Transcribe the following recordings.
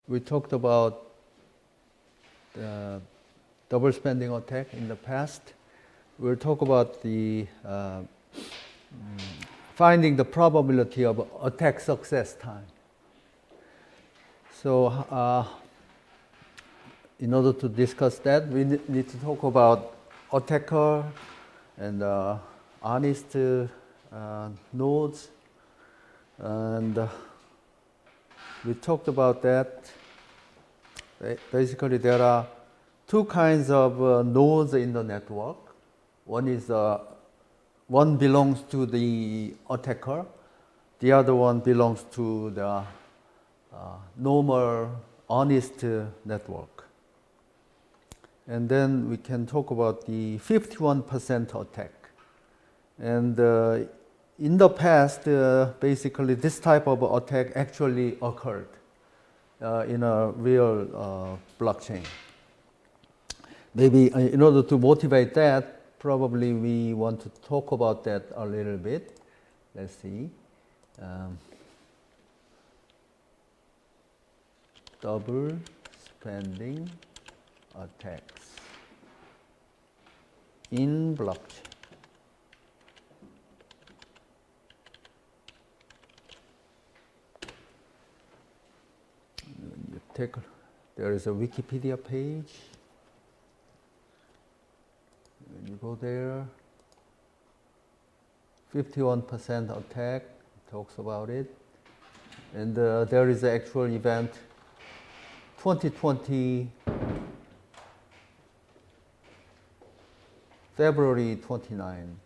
we talked about the double spending attack in the past. We'll talk about the finding the probability of attack success time. So in order to discuss that, we need to talk about attacker and honest nodes. And we talked about that. Basically, there are two kinds of nodes in the network. One belongs to the attacker. The other one belongs to the normal, honest network. And then we can talk about the 51% attack. And in the past, basically this type of attack actually occurred in a real blockchain. Maybe in order to motivate that, probably we want to talk about that a little bit. Let's see. Double spending attacks in blockchain. There is a Wikipedia page. When you go there, 51% attack talks about it, and there is an actual event, 2020, February 29.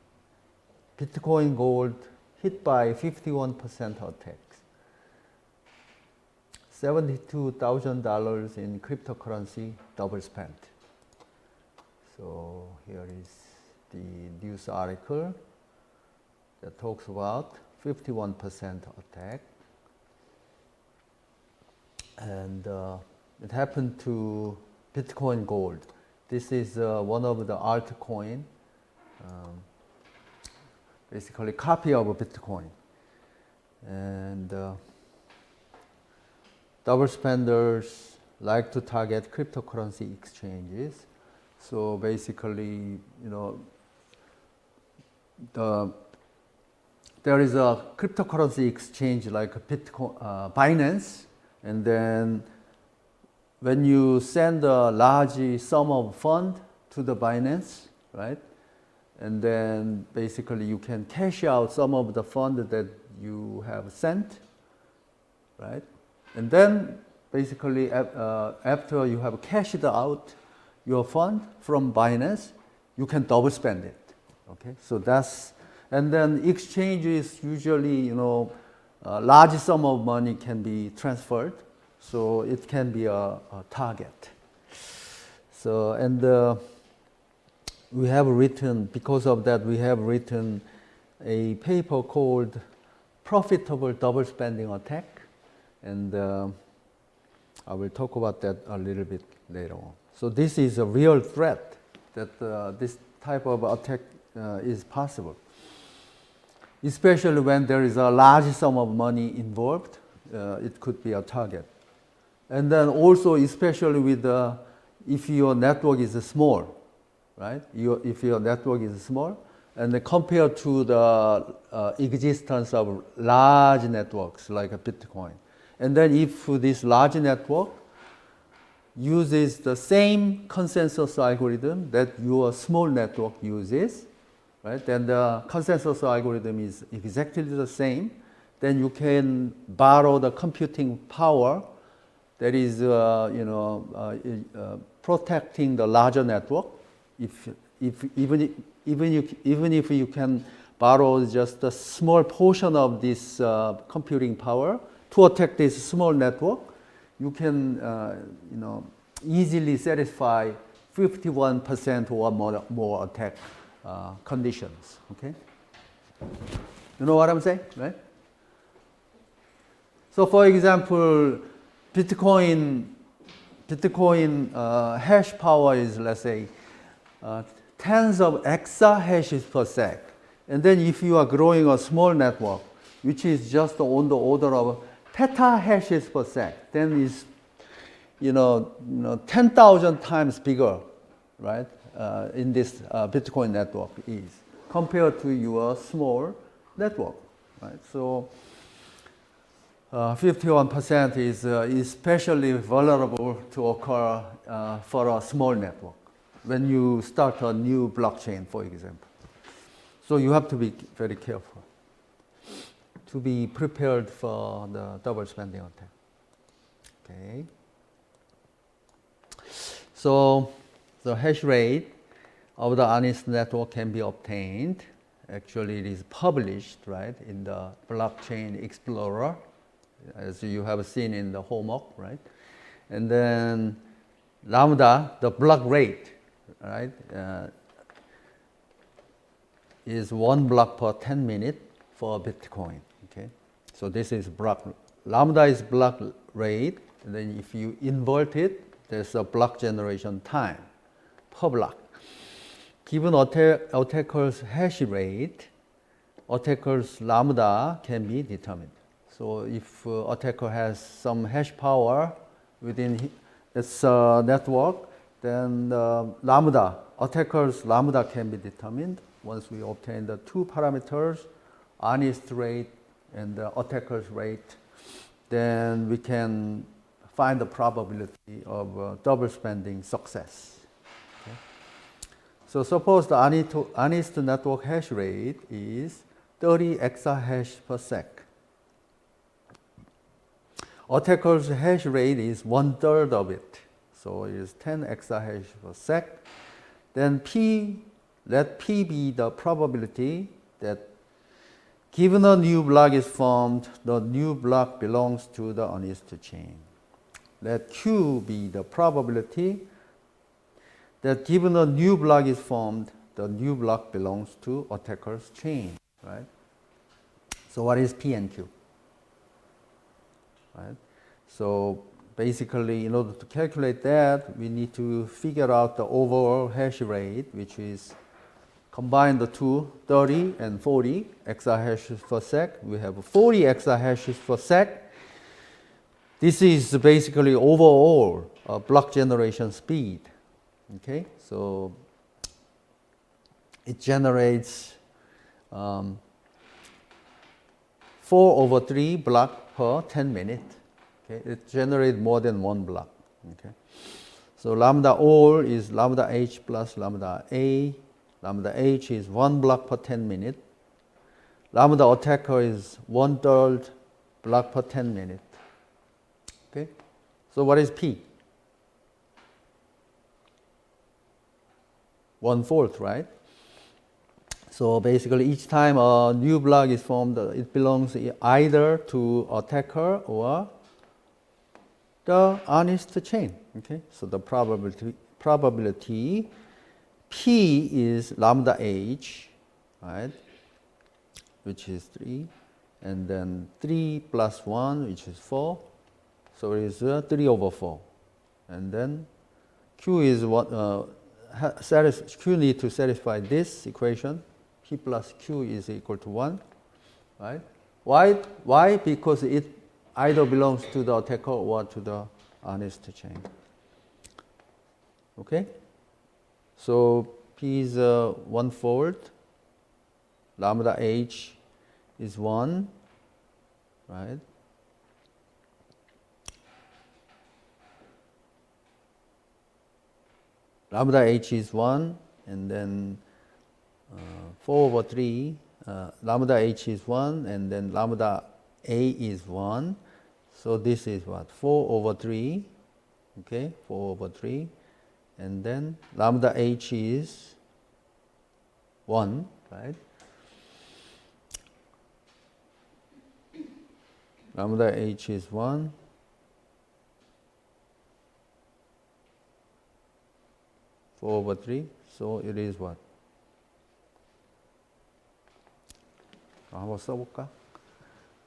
Bitcoin gold hit by 51% attacks. $72,000 in cryptocurrency double spent. So here is the news article that talks about 51% attack. And it happened to Bitcoin Gold. This is one of the altcoin, basically copy of Bitcoin. And double spenders like to target cryptocurrency exchanges. So basically, there is a cryptocurrency exchange like Bitcoin, Binance, and then when you send a large sum of fund to the Binance, right? And then basically you can cash out some of the fund that you have sent, right? And then basically after you have cashed out your fund from Binance, you can double spend it. Okay, so that's, and then exchange is usually, a large sum of money can be transferred, so it can be a target. So, and we have written, because of that, we have written a paper called Profitable Double Spending Attack. And I will talk about that a little bit later on. So this is a real threat that this type of attack is possible. Especially when there is a large sum of money involved, it could be a target. And then also, especially with if your network is small, right? If your network is small, and compared to the existence of large networks like a Bitcoin. And then if this large network uses the same consensus algorithm that your small network uses, right? Then the consensus algorithm is exactly the same. Then you can borrow the computing power that is, protecting the larger network. Even if you can borrow just a small portion of this computing power to attack this small network, you can, easily satisfy 51% or more attack conditions. Okay, you know what I'm saying, right? So, for example, Bitcoin hash power is, let's say, tens of exahashes per sec. And then if you are growing a small network, which is just on the order of petahashes per sec, then 10,000 times bigger, right? In this Bitcoin network is compared to your small network, right? So 51% is especially vulnerable to occur for a small network when you start a new blockchain, for example. So you have to be very careful to be prepared for the double spending attack. Okay. So the hash rate of the honest network can be obtained. Actually, it is published, right, in the Blockchain Explorer, as you have seen in the homework, right? And then lambda, the block rate, right, is 1 block per 10 minutes for Bitcoin. Okay, so this is block. Lambda is block rate, and then if you invert it, there's a block generation time per block. Given attacker's hash rate, attacker's lambda can be determined. So if attacker has some hash power within its network, then the attacker's lambda can be determined once we obtain the two parameters, honest rate and the attacker's rate. Then we can find the probability of double spending success. Okay. So suppose the honest network hash rate is 30 exahash per sec. Attacker's hash rate is 1/3 of it, so it is 10 exahash per sec. Then let P be the probability that given a new block is formed, the new block belongs to the honest chain. Let Q be the probability that given a new block is formed, the new block belongs to attacker's chain, right? So what is P and Q? Right? So basically, in order to calculate that, we need to figure out the overall hash rate, which is combine the two, 30 and 40 exahashes per sec. We have 40 exahashes per sec. This is basically overall block generation speed. Okay, so it generates 4/3 block per 10 minutes. Okay, it generates more than one block. Okay, so lambda all is lambda h plus lambda a. Lambda h is 1 block per 10 minutes. Lambda attacker is 1/3 block per 10 minutes. Okay, so what is P? 1/4, right? So basically, each time a new block is formed, it belongs either to attacker or the honest chain. Okay, so the probability P is lambda h, right, which is 3, and then 3 plus 1, which is 4, so it is 3/4. And then Q is what Q need to satisfy this equation. P plus Q is equal to 1, right? Why? Because it either belongs to the attacker or to the honest chain. Okay? So P is 1/4, lambda h is 1, right? Lambda h is 1, and then 4/3, lambda h is 1, and then lambda a is 1. So this is what? 4/3, okay, 4/3. And then lambda h is 1, right? Lambda h is 1. Over 3, so it is what? 한번 써볼까?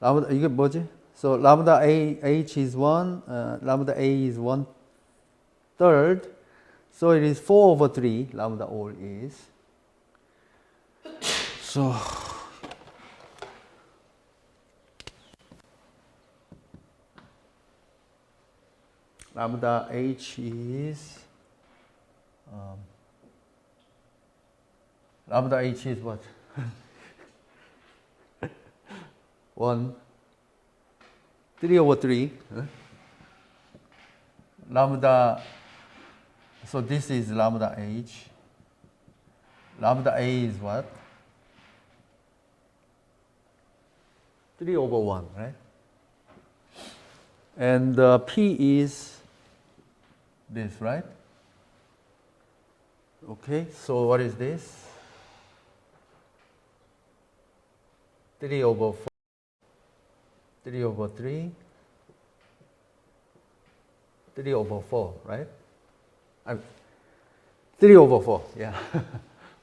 lambda 이게 뭐지? So lambda h is 1, lambda a is 1/3, so it is 4/3. Lambda all is. So lambda h is lambda h is what? 1, 3/3. Lambda, so this is lambda h. Lambda a is what? 3/1, right? And p is this, right? Okay, so what is this? 3/4, 3/3, 3/4, right? 3/4, yeah.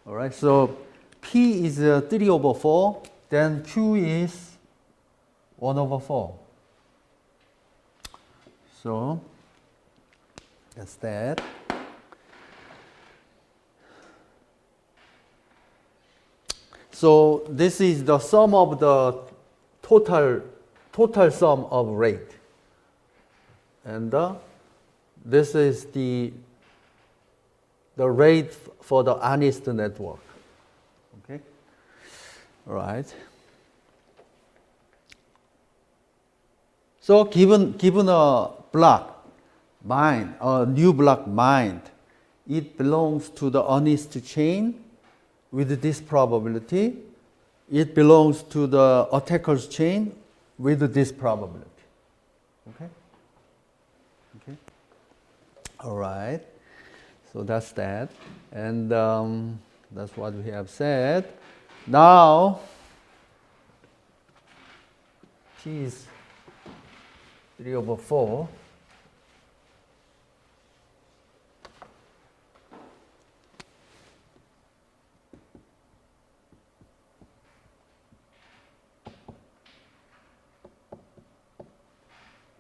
All right, so P is 3/4, then Q is 1/4. So that's that. So this is the sum of the total sum of rate. And this is the rate for the honest network. Okay? All right. So given a block mined, a new block mined, it belongs to the honest chain with this probability. It belongs to the attacker's chain with this probability. Okay? Okay? All right. So that's that. And that's what we have said. Now, T is 3/4.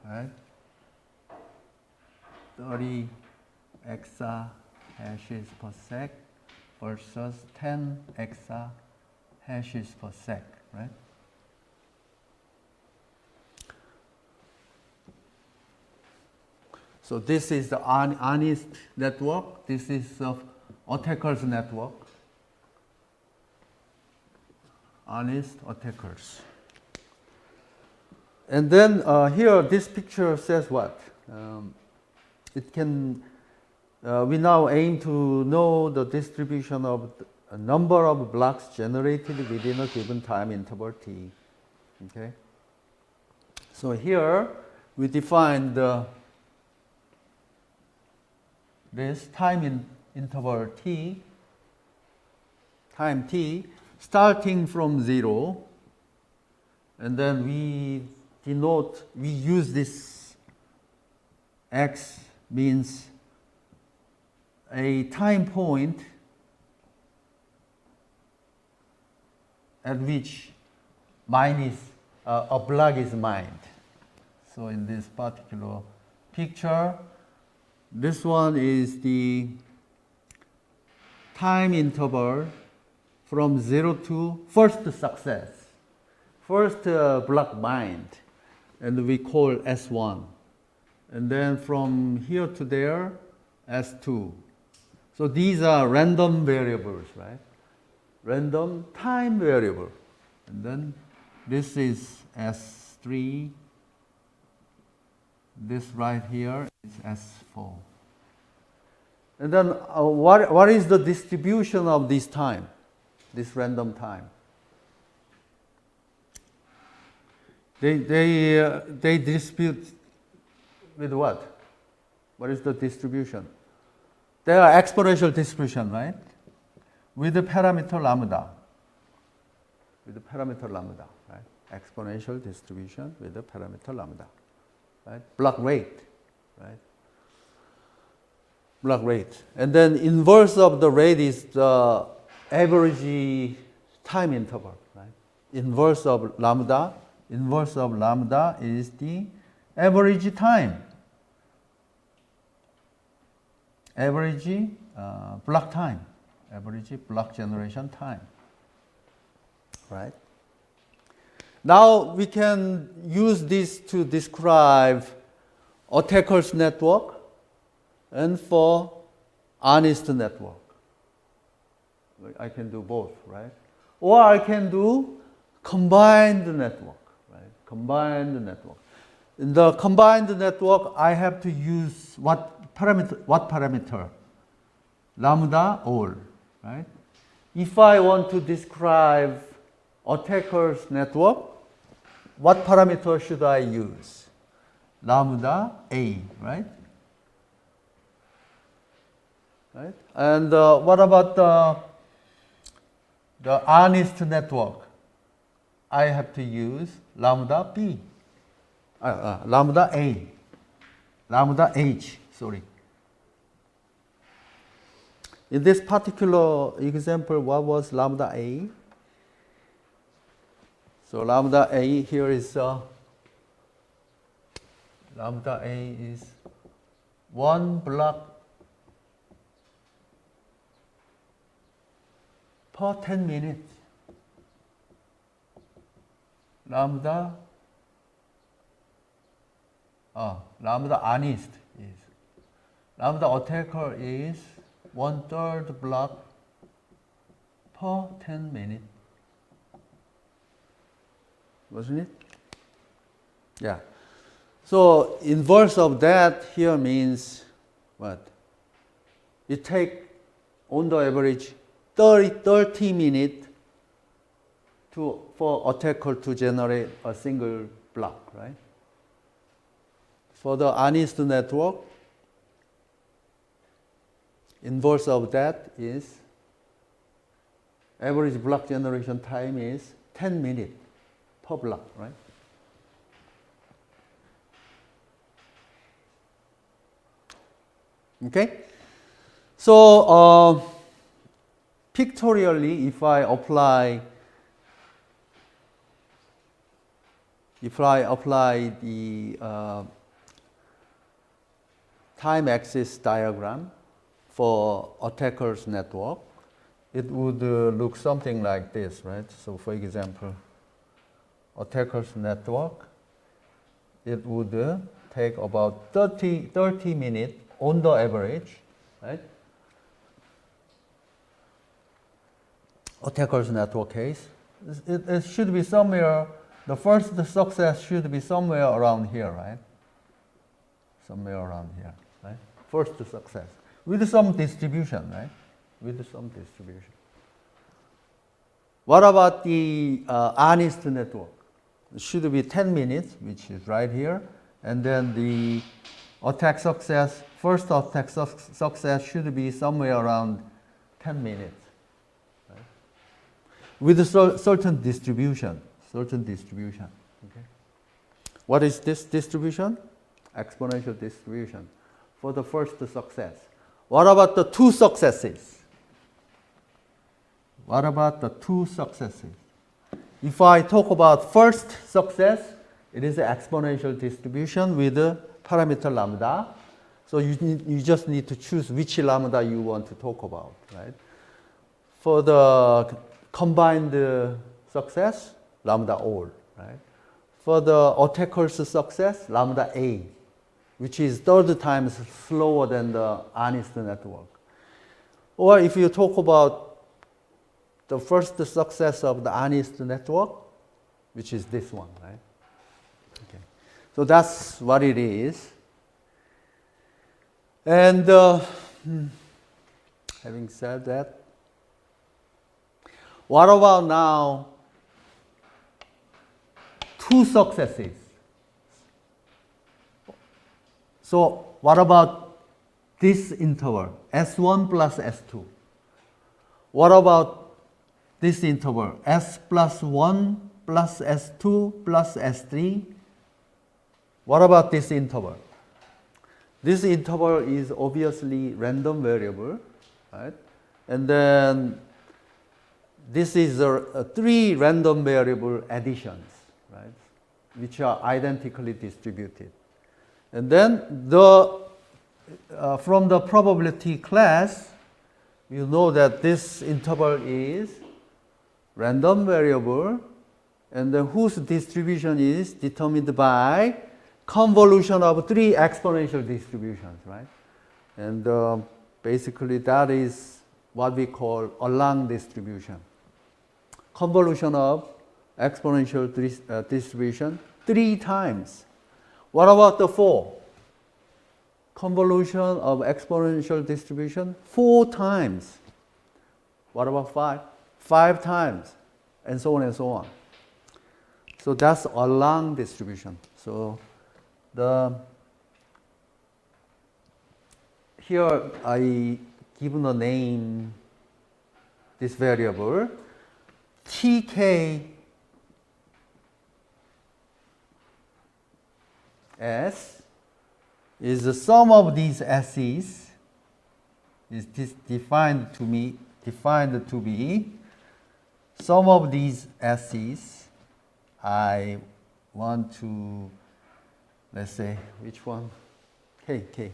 Right? 30 exa hashes per sec versus 10 exa hashes per sec, right? So this is the honest network. This is the attacker's network. Honest attackers. And then here, this picture says what? It can. We now aim to know the distribution of a number of blocks generated within a given time interval t. Okay. So here we define this time interval t, time t, starting from 0, and then we use this x means a time point at which a block is mined. So in this particular picture, this one is the time interval from 0 to first success, first block mined, and we call S1. And then from here to there, S2. So these are random variables, right? Random time variable. And then this is S3. This right here is S4. And then what is the distribution of this time, this random time? They distribute with what? What is the distribution? They are exponential distribution, right? With the parameter lambda. With the parameter lambda, right? Exponential distribution with the parameter lambda, right? Block rate, right? Block rate. And then inverse of the rate is the average time interval, right? Inverse of lambda is the average time. Average block time, average block generation time, right? Now we can use this to describe attacker's network and for honest network. I can do both, right? Or I can do combined network, right? Combined network. In the combined network, I have to use what parameter? Lambda all, right? If I want to describe attacker's network, what parameter should I use? Lambda A, right? Right? And what about the honest network? I have to use lambda B, lambda A, lambda H, sorry. In this particular example, what was lambda A? So lambda A here is lambda A is 1 block per 10 minutes. Lambda honest is lambda attacker is 1/3 block per 10 minutes. Wasn't it? Yeah. So inverse of that here means what? It take on the average 30 minutes for attacker to generate a single block, right? For the honest network, inverse of that is average block generation time is 10 minutes per block, right? Okay? So, pictorially, if I apply the time axis diagram for attacker's network, it would look something like this, right? So for example, attacker's network, it would take about 30 minutes on the average, right? Attacker's network case. It should be somewhere, the first success should be somewhere around here, right? Somewhere around here, right? First success. With some distribution, right? With some distribution. What about the honest network? It should be 10 minutes, which is right here. And then the attack success, first attack success should be somewhere around 10 minutes. Right? With a certain distribution. Okay. What is this distribution? Exponential distribution for the first success. What about the two successes? What about the two successes? If I talk about first success, it is an exponential distribution with a parameter lambda. So you just need to choose which lambda you want to talk about, right? For the combined success, lambda all, right? For the attacker's success, lambda A, which is 30 times slower than the honest network. Or if you talk about the first success of the honest network, which is this one, right? Okay. So that's what it is. And having said that, what about now two successes? So what about this interval, S1 plus S2? What about this interval, S plus 1 plus S2 plus S3? What about this interval? This interval is obviously random variable, right? And then this is three random variable additions, right? Which are identically distributed. And then from the probability class, you know that this interval is random variable, and then whose distribution is determined by convolution of 3 exponential distributions, right? And basically that is what we call a long distribution. Convolution of exponential distribution 3 times. What about the 4? Convolution of exponential distribution 4 times. What about 5? 5 times, and so on and so on. So that's a long distribution. So here I given a name this variable tk s is the sum of these s's is defined to be sum of these s's. I want to, let's say, which one? K,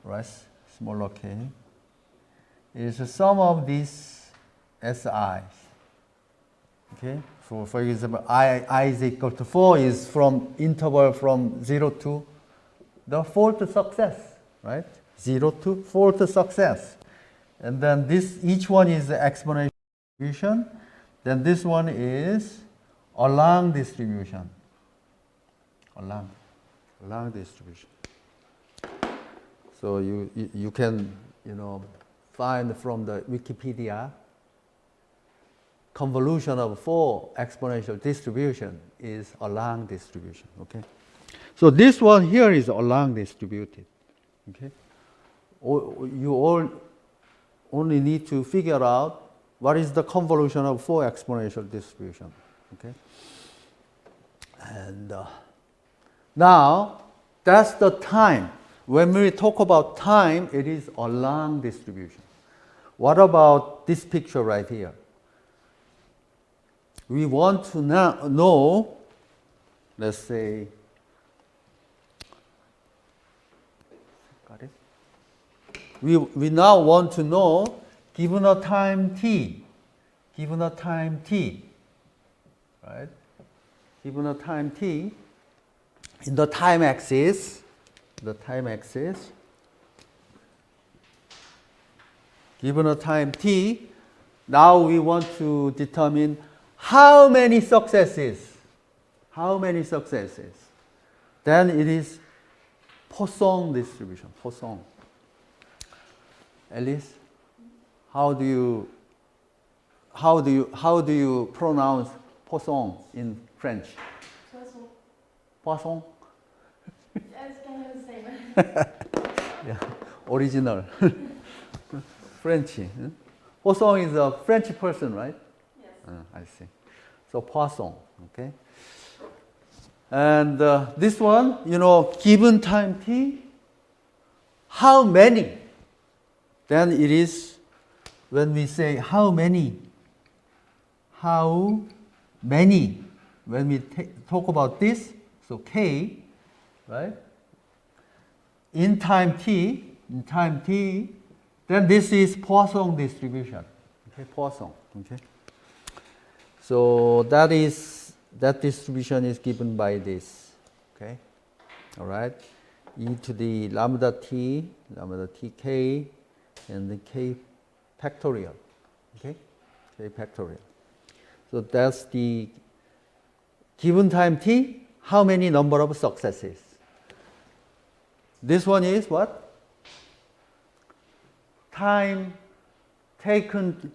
right? Smaller k. Is the sum of these si's. Okay? So for example, I is equal to 4 is from interval from 0 to the fourth success, right? 0 to fourth success. And then this, each one is the exponential distribution. Then this one is a long distribution. A long distribution. So you can, find from the Wikipedia, convolution of 4 exponential distribution is a long distribution, okay? So this one here is a long distributed, okay? You all only need to figure out what is the convolution of 4 exponential distribution, okay? And now that's the time. When we talk about time, it is a long distribution. What about this picture right here? We want to now know, let's say, got it? We now want to know, given a time t, right? Given a time t, in the time axis, given a time t, now we want to determine how many successes. Then it is Poisson distribution. Poisson. Alice, how do you pronounce Poisson in French? Poisson. Yeah, it's kind of the same. Yeah, original. French. Poisson is a French person, right? Yes. I see. So Poisson, okay. And this one, given time t, how many? Then it is, when we say how many, when we talk about this, so k, right? In time t, then this is Poisson distribution. Okay, Poisson. Okay. So that distribution is given by this. Okay. All right. E to the lambda tk, and the k factorial. Okay. K factorial. So that's the given time t, how many number of successes. This one is what? Time taken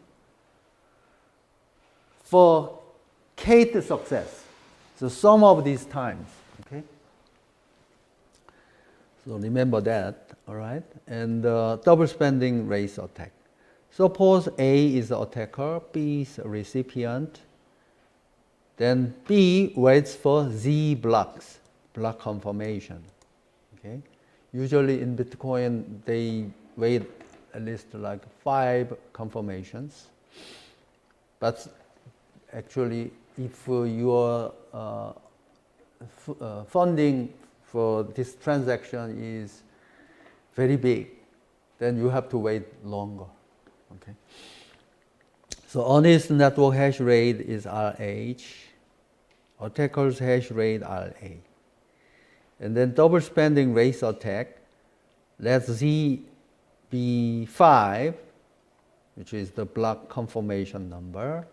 for kth success. So sum of these times. Okay. So remember that, all right? And double spending race attack. Suppose A is the attacker, B is the recipient. Then B waits for Z block confirmation. Okay. Usually in Bitcoin, they wait at least like 5 confirmations. But actually, if your funding for this transaction is very big, then you have to wait longer. Okay. So honest network hash rate is RH. Attacker's hash rate RA. And then double spending race attack. Let Z be 5, which is the block confirmation number.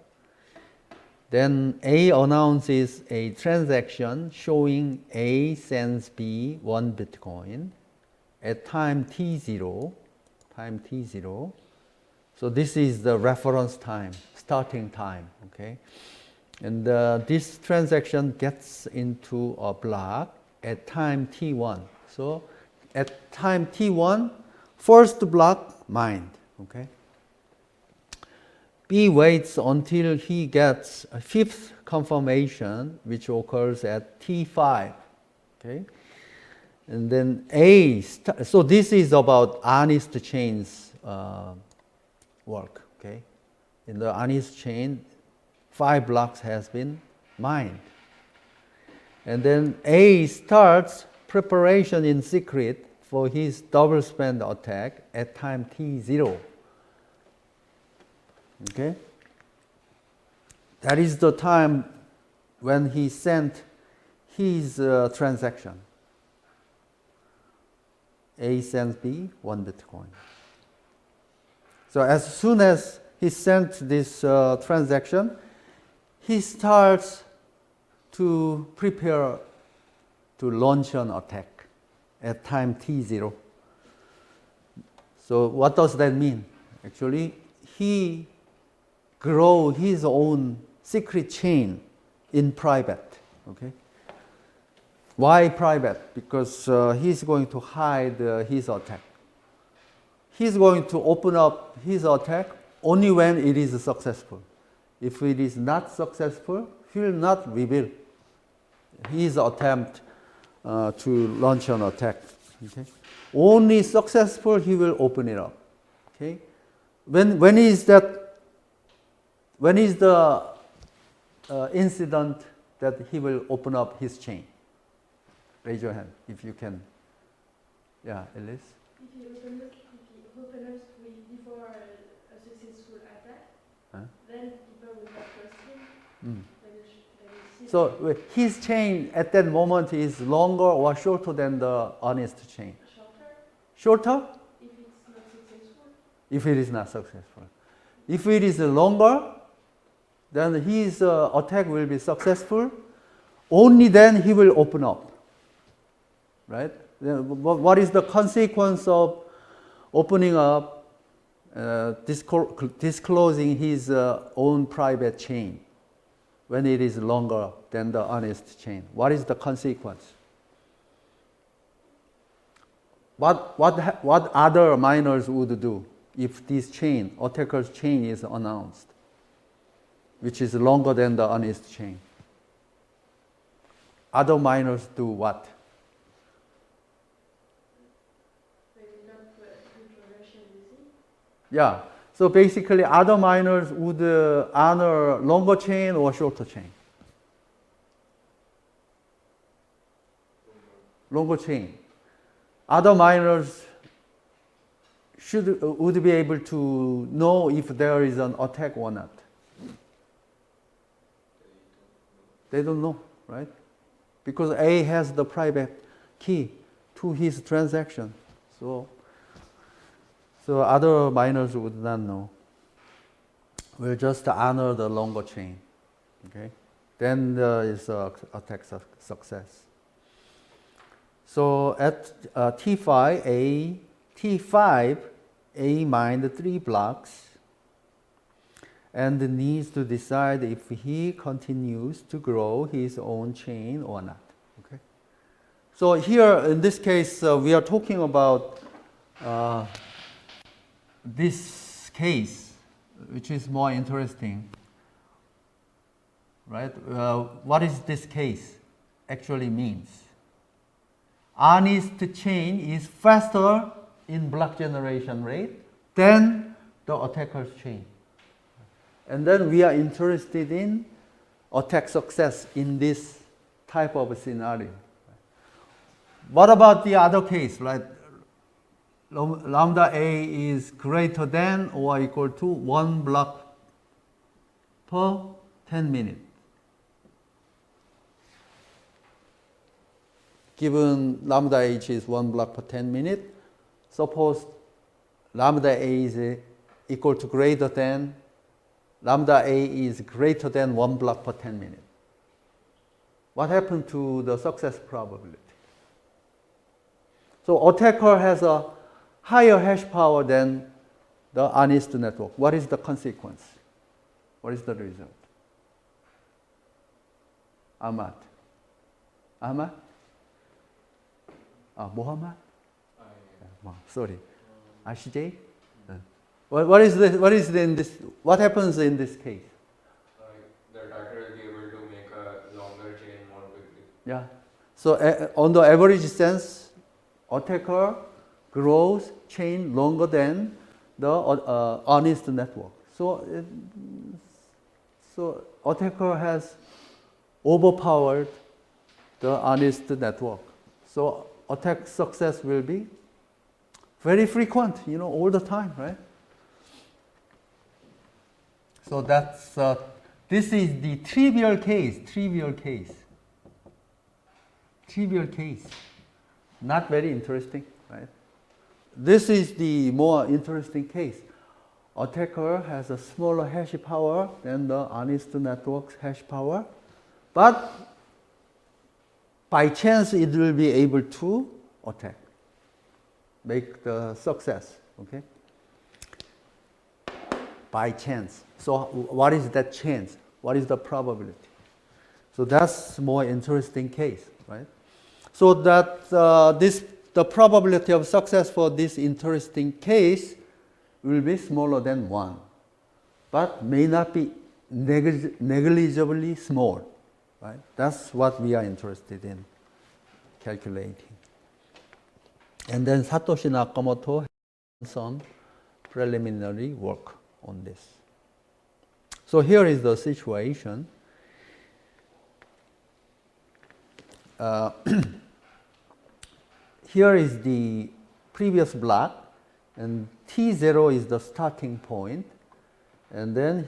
Then A announces a transaction showing A sends B 1 Bitcoin at time t0. So this is the reference time, starting time, okay? And this transaction gets into a block at time t1. So at time t1, first block mined, okay? B waits until he gets a fifth confirmation, which occurs at T5. Okay? And then A, so this is about honest chains work. Okay? In the honest chain, 5 blocks has been mined. And then A starts preparation in secret for his double spend attack at time T0. Okay? That is the time when he sent his transaction. A sends B 1 Bitcoin. So as soon as he sent this transaction, he starts to prepare to launch an attack at time T0. So what does that mean? Actually, he grow his own secret chain in private. Okay? Why private? Because he's going to hide his attack. He's going to open up his attack only when it is successful. If it is not successful, he will not reveal his attempt to launch an attack. Okay? Only successful, he will open it up. Okay? When is the incident that he will open up his chain? Raise your hand if you can. Yeah, Elise? If he opens before a successful attack, then people will not trust him. So his chain at that moment is longer or shorter than the honest chain? Shorter. Shorter? If it's not successful. If it is not successful. If it is longer, then his attack will be successful. Only then he will open up. Right? What is the consequence of opening up, disclosing his own private chain when it is longer than the honest chain? What is the consequence? What other miners would do if this chain, attacker's chain, is announced, which is longer than the honest chain? Other miners do what? Yeah. So basically, other miners would honor longer chain or shorter chain? Longer chain. Other miners would be able to know if there is an attack or not. They don't know, right? Because A has the private key to his transaction. So other miners would not know. We'll just honor the longer chain. Okay? Then there is attack success. So at T5, A mined 3 blocks and needs to decide if he continues to grow his own chain or not. Okay? So here, in this case, we are talking about this case, which is more interesting, right? What is this case actually means? Honest chain is faster in block generation rate than the attacker's chain. And then we are interested in attack success in this type of scenario. What about the other case, right? Lambda A is greater than or equal to 1 block per 10 minutes. given lambda h is 1 block per 10 minutes, suppose lambda a is equal to greater than, lambda a is greater than 1 block per 10 minutes. What happened to the success probability? So attacker has a higher hash power than the honest network. What is the consequence? What is the result? Ahmad? Ahmad? Muhammad? Sorry. CJ? What happens in this case? The attacker will be able to make a longer chain more quickly. Yeah. So on the average sense, attacker grows chain longer than the honest network. So attacker has overpowered the honest network. So attack success will be very frequent, all the time, right? So this is the trivial case. Not very interesting, right? This is the more interesting case. Attacker has a smaller hash power than the honest network's hash power, but by chance it will be able to attack, make the success, okay? By chance. So what is that chance? What is the probability? So that's more interesting case, right? So that the probability of success for this interesting case will be smaller than 1, but may not be negligibly small, right? That's what we are interested in calculating. And then Satoshi Nakamoto has some preliminary work on this. So here is the situation. Here is the previous block, and T0 is the starting point, and then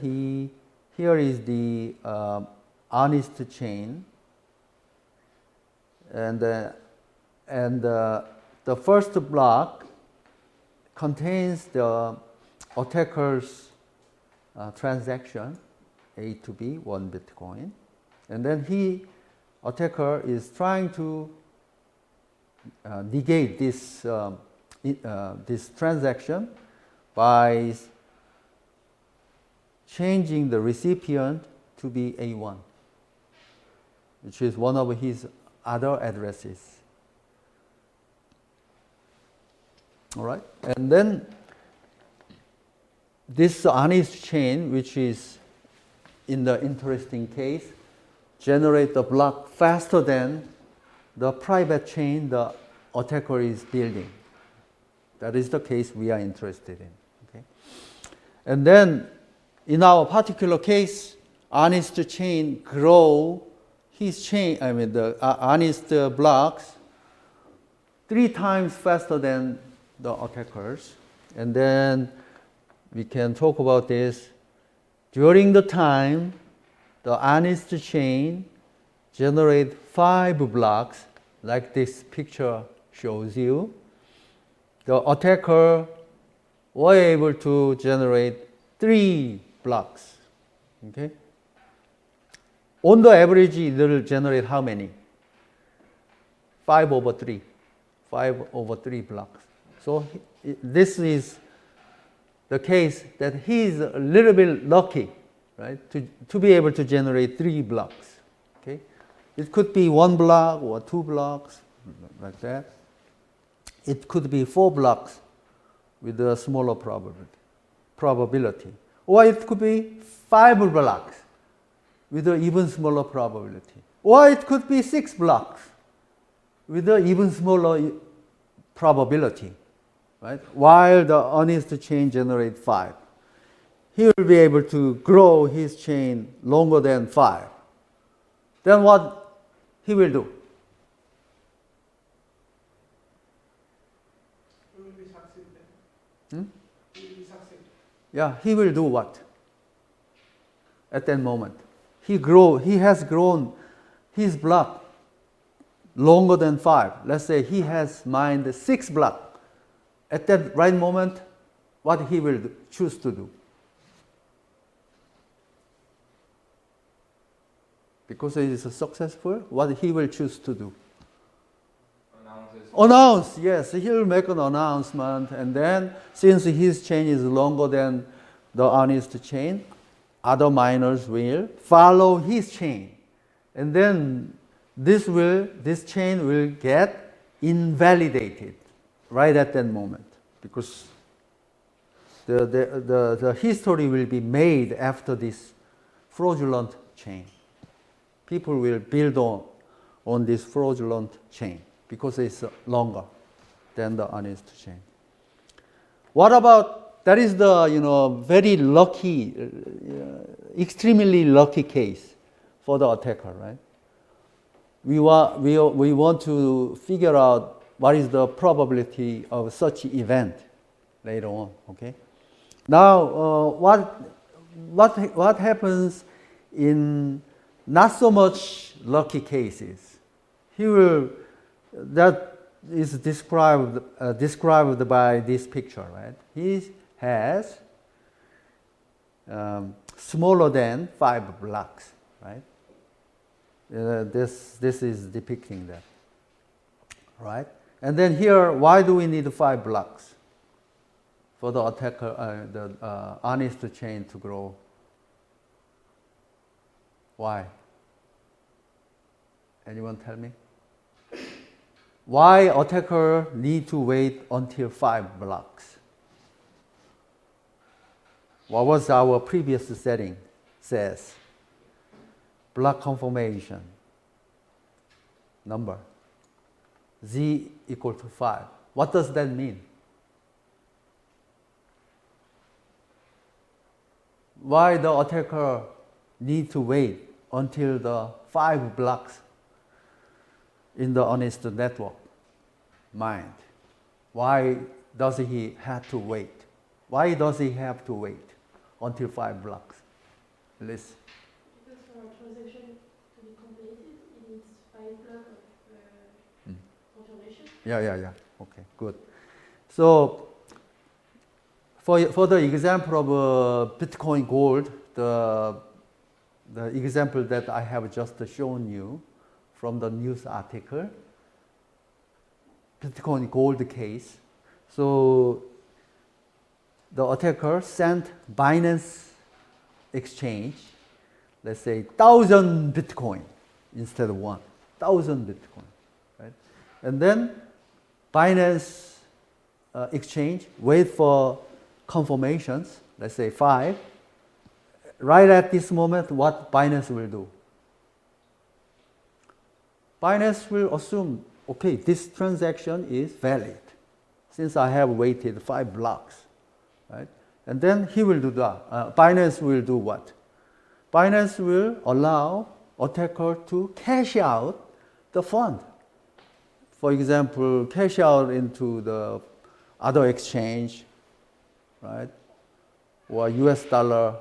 here is the honest chain, and the first block contains the attacker's transaction A to B, 1 Bitcoin, and then attacker is trying to negate this transaction by changing the recipient to be A1, which is one of his other addresses. All right, and then this honest chain, which is in the interesting case, generate the block faster than the private chain the attacker is building. That is the case we are interested in. Okay? And then in our particular case, honest chain grow the honest blocks 3 times faster than the attackers. And then we can talk about this. During the time, the honest chain generate 5 blocks, like this picture shows you. The attacker were able to generate 3 blocks. Okay? On the average, it will generate how many? 5 over 3. 5 over 3 blocks. So this is the case that he is a little bit lucky, right, to be able to generate 3 blocks. Okay? It could be 1 block or 2 blocks, like that. It could be 4 blocks with a smaller probability. Or it could be 5 blocks with an even smaller probability. Or it could be 6 blocks with an even smaller probability. Right? While the honest chain generates 5. He will be able to grow his chain longer than 5. Then what he will do? He will be succeed Hmm? then. He will be succeed. Yeah, he will do what? At that moment. He has grown his block longer than 5. Let's say he has mined 6 blocks. At that right moment, what he will choose to do? Because it is successful, what he will choose to do? Announce, yes, he will make an announcement, and then since his chain is longer than the honest chain, other miners will follow his chain, and then this chain will get invalidated right at that moment, because the history will be made after this fraudulent chain. People will build on this fraudulent chain because it's longer than the honest chain. What about, that is the very lucky, extremely lucky case for the attacker, right? We want to figure out what is the probability of such event later on. Okay. Now, what happens in not so much lucky cases? That is described by this picture, right? He has smaller than 5 blocks, right? This is depicting that, right? And then here, why do we need 5 blocks for the attacker, the honest chain to grow? Why? Anyone tell me? Why attacker need to wait until 5 blocks? What was our previous setting says? Block confirmation number z equal to 5. What does that mean? Why the attacker need to wait until the 5 blocks in the honest network mined? Why does he have to wait? Why does he have to wait until 5 blocks? Liz? Because for a transaction to be completed, it needs 5 blocks of confirmation. Yeah. Okay, good. So for the example of Bitcoin Gold, the example that I have just shown you from the news article, Bitcoin Gold case. So the attacker sent Binance exchange, let's say 1,000 Bitcoin instead of 1,000 Bitcoin, right? And then Binance exchange wait for confirmations, let's say 5. Right at this moment, what Binance will do? Binance will assume, okay, this transaction is valid since I have waited 5 blocks, right? And then he will do that. Binance will do what? Binance will allow attacker to cash out the fund. For example, cash out into the other exchange, right? Or US dollar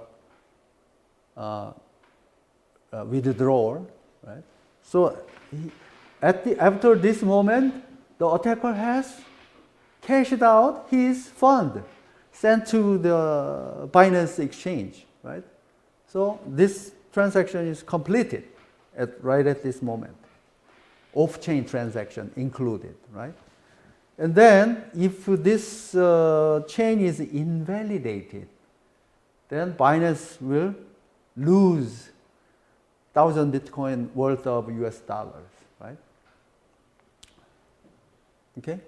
withdrawal, right? So after this moment, the attacker has cashed out his fund sent to the Binance exchange, right? So this transaction is completed right at this moment. Off-chain transaction included, right? And then if this chain is invalidated, then Binance will lose 1,000 Bitcoin worth of US dollars, right? Okay?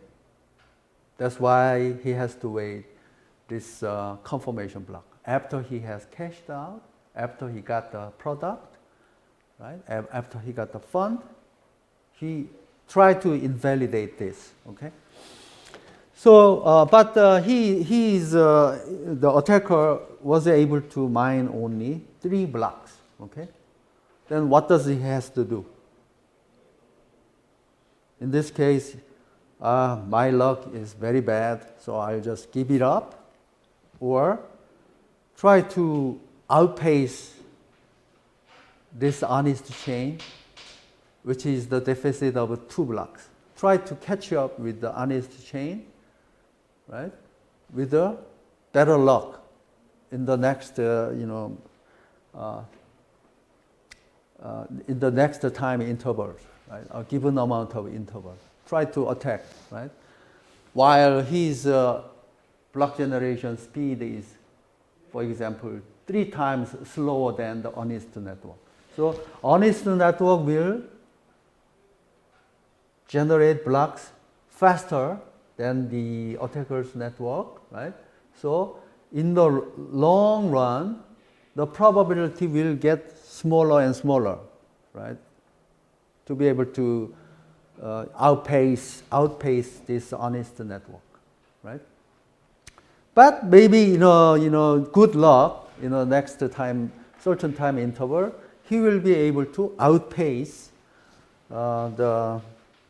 That's why he has to wait this confirmation block. After he has cashed out, after he got the product, right? After he got the fund, he tried to invalidate this, okay? So, but the attacker was able to mine only 3 blocks, okay? Then what does he has to do? In this case, my luck is very bad, so I'll just give it up, or try to outpace this honest chain which is the deficit of 2 blocks. Try to catch up with the honest chain, right? With a better luck in the next, in the next time interval, right? A given amount of interval. Try to attack, right? While his block generation speed is, for example, 3 times slower than the honest network. So honest network will generate blocks faster than the attacker's network, right? So in the long run, the probability will get smaller and smaller, right? To be able to outpace this honest network, right? But maybe good luck, next time, certain time interval, he will be able to outpace the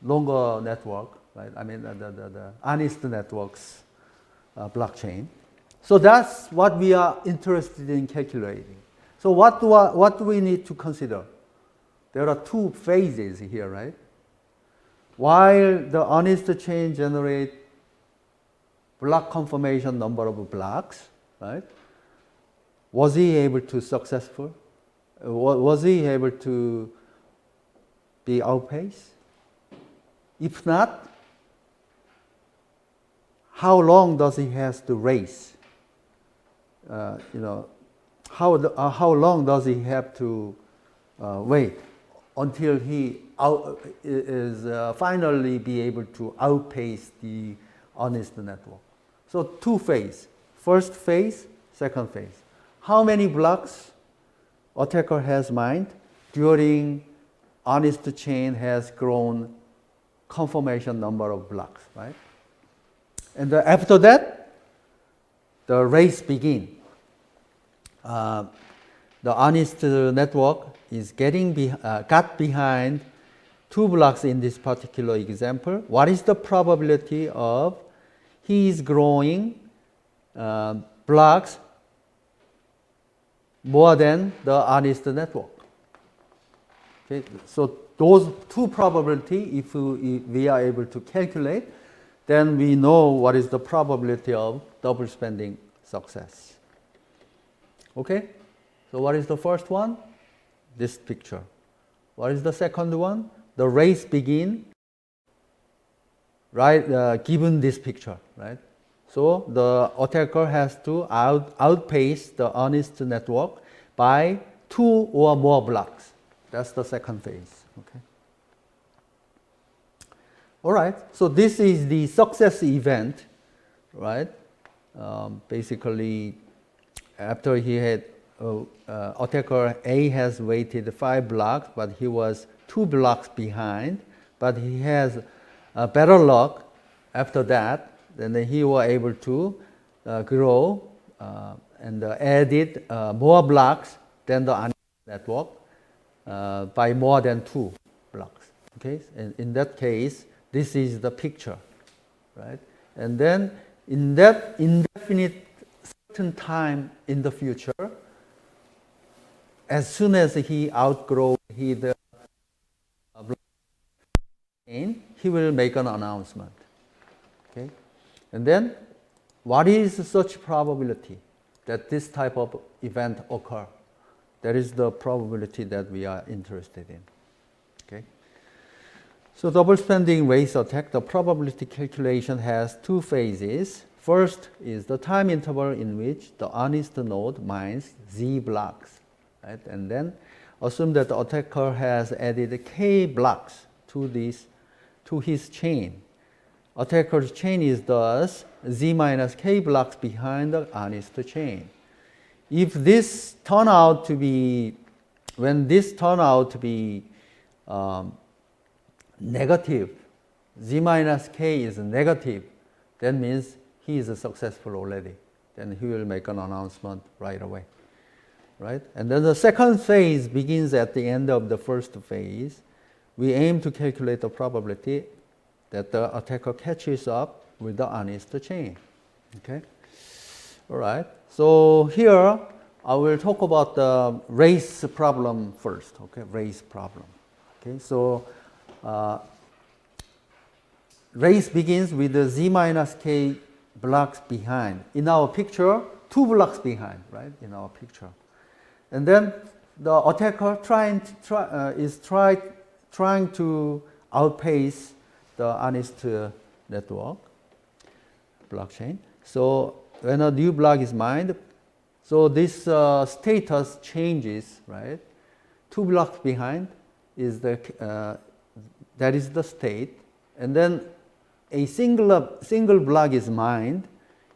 longer network, right? I mean the honest networks blockchain. So that's what we are interested in calculating. So what do we need to consider? There are 2 phases here, right? While the honest chain generates block confirmation number of blocks, right? Was he able to successful? Was he able to be outpaced? If not, how long does he have to race? How long does he have to wait until he is finally be able to outpace the honest network? So 2 phases. First phase, second phase. How many blocks attacker has mined during honest chain has grown confirmation number of blocks, right? And after that, the race begins. The honest network is got behind 2 blocks in this particular example. What is the probability of he is growing blocks more than the honest network? Okay, so those 2 probability, if we are able to calculate, then we know what is the probability of double spending success. Okay, so what is the first one? This picture. What is the second one? The race begin, right? Given this picture, right? So the attacker has to outpace the honest network by 2 or more blocks. That's the second phase. Okay. All right. So this is the success event, right? Basically, after he had attacker A has waited 5 blocks, but he was 2 blocks behind. But he has better luck after that. Then he was able to grow and added more blocks than the honest network by more than 2 blocks. Okay, and in that case, this is the picture, right? And then in that indefinite certain time in the future, as soon as he outgrows the blockchain, he will make an announcement. Okay, and then what is such probability that this type of event occur? That is the probability that we are interested in. Okay. So double spending race attack, the probability calculation has 2 phases. First is the time interval in which the honest node mines Z blocks, right? And then assume that the attacker has added K blocks to his chain. Attacker's chain is thus Z minus K blocks behind the honest chain. If this turn out to be, when this turn out to be negative, Z minus K is negative, that means he is successful already. Then he will make an announcement right away, right? And then the second phase begins at the end of the first phase. We aim to calculate the probability that the attacker catches up with the honest chain. Okay? All right. So here I will talk about the race problem first. Okay, race problem. Okay, so race begins with the z minus k blocks behind. In our picture, 2 blocks behind, right? In our picture, and then the attacker is trying to outpace the honest network blockchain. So when a new block is mined, so this status changes, right? 2 blocks behind is that is the state, and then a single block is mined.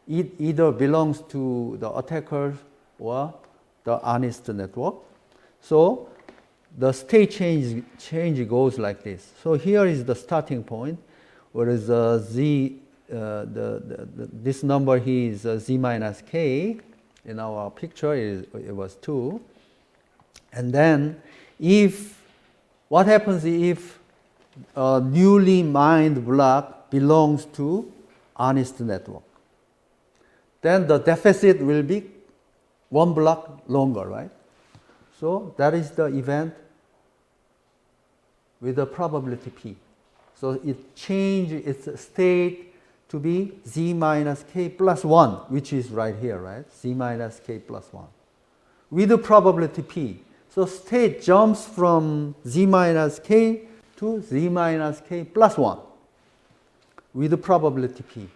It either belongs to the attacker or the honest network. So the state change goes like this. So here is the starting point, whereas this number here is z minus k. In our picture, it was 2. And then what happens if a newly mined block belongs to honest network? Then the deficit will be 1 block longer, right? So that is the event with the probability p. So it changed its state to be z minus k plus 1, which is right here, right? Z minus k plus 1 with the probability p. So state jumps from z minus k to z minus k plus 1 with the probability p.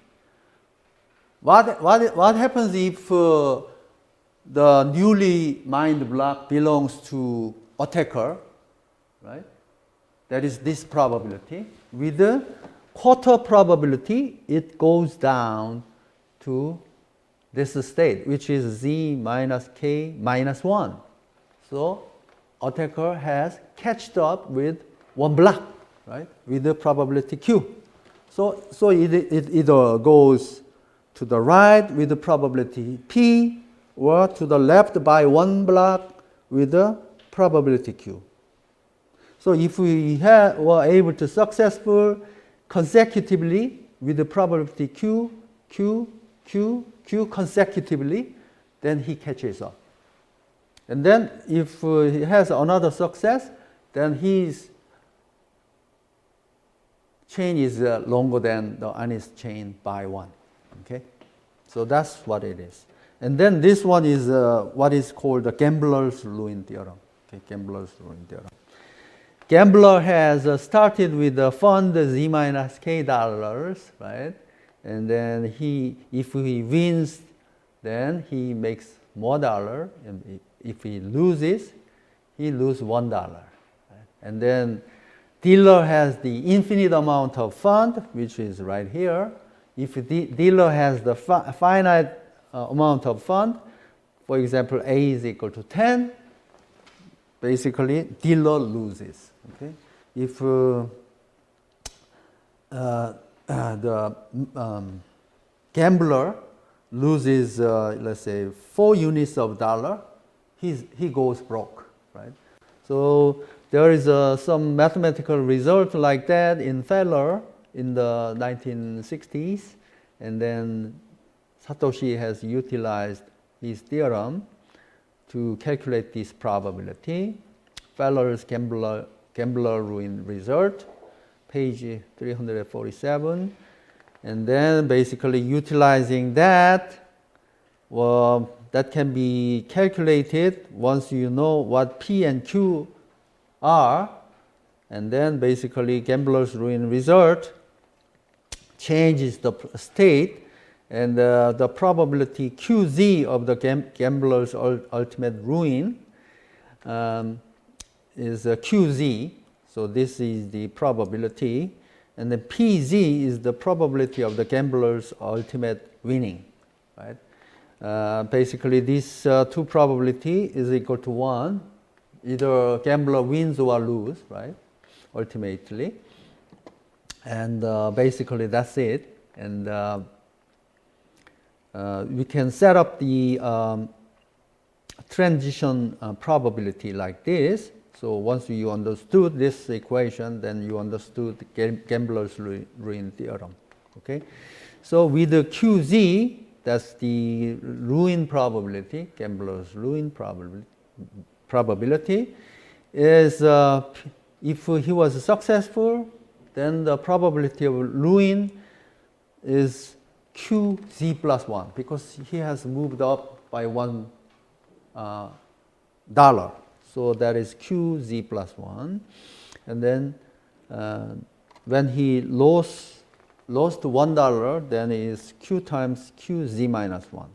What happens if the newly mined block belongs to attacker, right? That is this probability. With the quarter probability, it goes down to this state, which is z minus k minus 1. So attacker has catched up with 1 block, right, with the probability q. So it either goes to the right with the probability p, or to the left by 1 block with the probability q. So if we were able to successful consecutively with the probability q consecutively, then he catches up. And then if he has another success, then his chain is longer than the honest chain by 1. Okay, so that's what it is. And then this one is what is called the gambler's ruin theorem. Okay, gambler's ruin theorem. Gambler has started with a fund z minus k dollars, right? And then if he wins, then he makes more dollar. And if he loses, he loses $1. Right? And then dealer has the infinite amount of fund, which is right here. If the dealer has the finite amount of fund, for example, A is equal to 10, basically dealer loses. Okay? If the gambler loses, let's say, 4 units of dollar, he goes broke, right? So there is some mathematical result like that in Feller in the 1960s, and then Satoshi has utilized his theorem to calculate this probability. Feller's gambler ruin result, page 347. And then basically utilizing that, well, that can be calculated once you know what P and Q are. And then basically gambler's ruin result changes the state, and the probability QZ of the gambler's ultimate ruin is QZ. So this is the probability. And then PZ is the probability of the gambler's ultimate winning. Right? Basically, this 2 probability is equal to 1. Either gambler wins or loses, right? Ultimately. And basically, that's it. And we can set up the transition probability like this. So once you understood this equation, then you understood the gambler's ruin theorem. Okay, so with the QZ, that's the ruin probability, gambler's ruin probability is if he was successful, then the probability of ruin is QZ plus 1 because he has moved up by $1. So that is QZ plus 1. And then when he lost $1, then is Q times QZ minus 1.